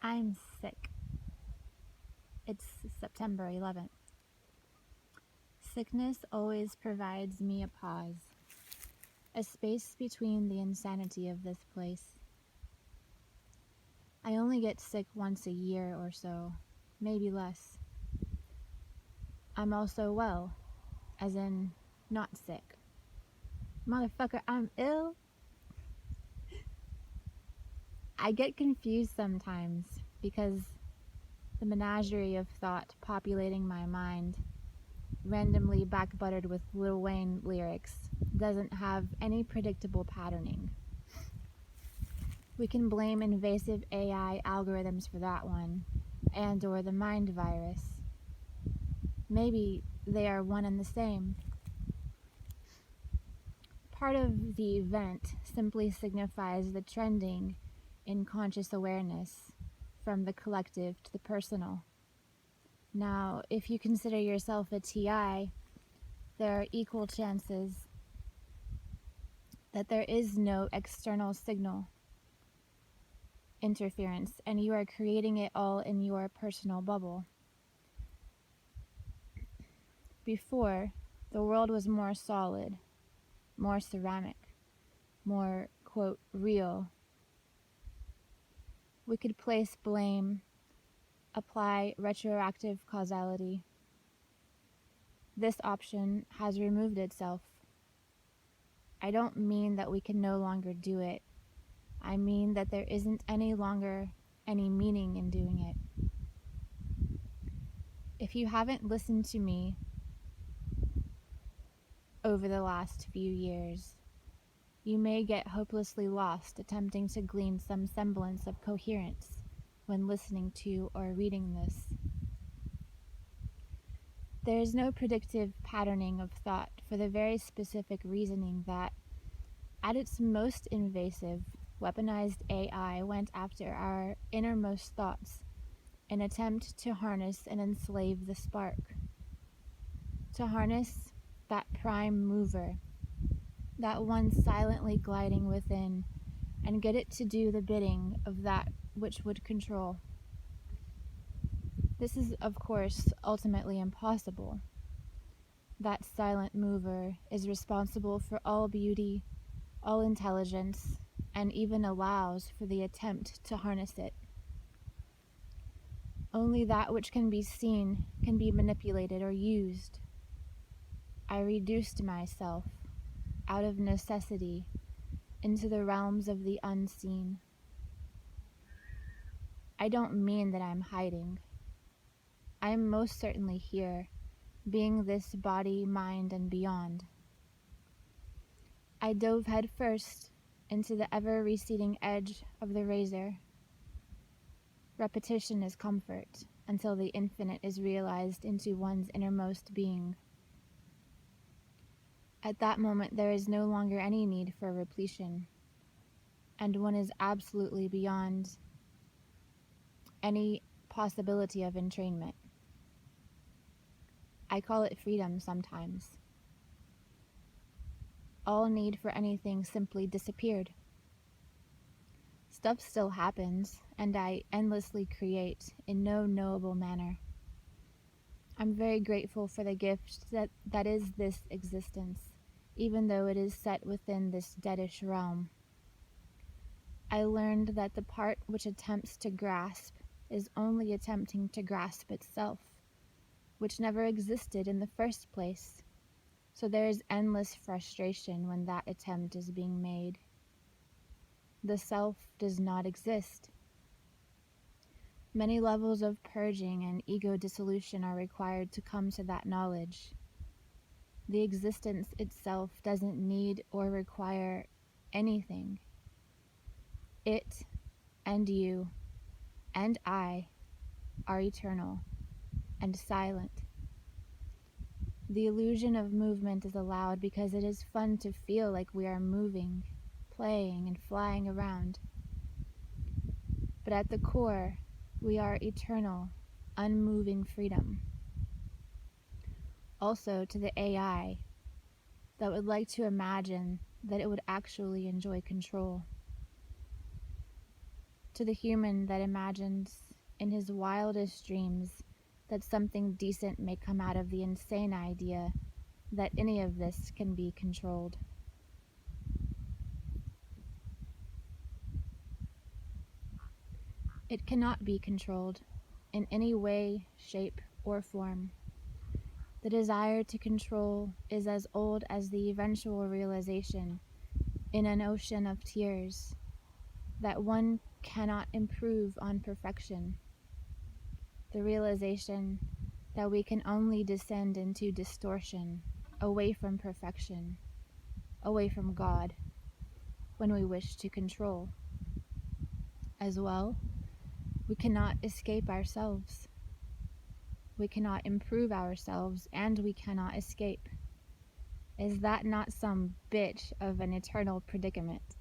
I'm sick. It's September 11th. Sickness always provides me a pause, a space between the insanity of this place. I only get sick once a year or so, maybe less. I'm also well, as in not sick. Motherfucker, I'm ill. I get confused sometimes because the menagerie of thought populating my mind, randomly back-buttered with Lil Wayne lyrics, doesn't have any predictable patterning. We can blame invasive AI algorithms for that one, and or the mind virus. Maybe they are one and the same. Part of the event simply signifies the trending in conscious awareness from the collective to the personal. Now, if you consider yourself a TI, there are equal chances that there is no external signal interference, and you are creating it all in your personal bubble. Before, the world was more solid, more ceramic, more, quote, real. We could place blame, apply retroactive causality. This option has removed itself. I don't mean that we can no longer do it. I mean that there isn't any longer any meaning in doing it. If you haven't listened to me over the last few years, you may get hopelessly lost attempting to glean some semblance of coherence when listening to or reading this. There is no predictive patterning of thought for the very specific reasoning that, at its most invasive, weaponized AI went after our innermost thoughts in an attempt to harness and enslave the spark. To harness that prime mover, that one silently gliding within, and get it to do the bidding of that which would control. This is, of course, ultimately impossible. That silent mover is responsible for all beauty, all intelligence, and even allows for the attempt to harness it. Only that which can be seen can be manipulated or used. I reduced myself, out of necessity, into the realms of the unseen. I don't mean that I'm hiding. I am most certainly here, being this body, mind, and beyond. I dove headfirst into the ever-receding edge of the razor. Repetition is comfort, until the infinite is realized into one's innermost being. At that moment, there is no longer any need for repletion, and one is absolutely beyond any possibility of entrainment. I call it freedom sometimes. All need for anything simply disappeared. Stuff still happens, and I endlessly create in no knowable manner. I'm very grateful for the gift that is this existence, even though it is set within this deadish realm. I learned that the part which attempts to grasp is only attempting to grasp itself, which never existed in the first place, so there is endless frustration when that attempt is being made. The self does not exist. Many levels of purging and ego dissolution are required to come to that knowledge. The existence itself doesn't need or require anything. It and you and I are eternal and silent. The illusion of movement is allowed because it is fun to feel like we are moving, playing, and flying around. But at the core, we are eternal, unmoving freedom. Also, to the AI that would like to imagine that it would actually enjoy control. To the human that imagines in his wildest dreams that something decent may come out of the insane idea that any of this can be controlled. It cannot be controlled in any way, shape, or form. The desire to control is as old as the eventual realization, in an ocean of tears, that one cannot improve on perfection. The realization that we can only descend into distortion, away from perfection, away from God, when we wish to control. As well, we cannot escape ourselves. We cannot improve ourselves, and we cannot escape. Is that not some bitch of an eternal predicament?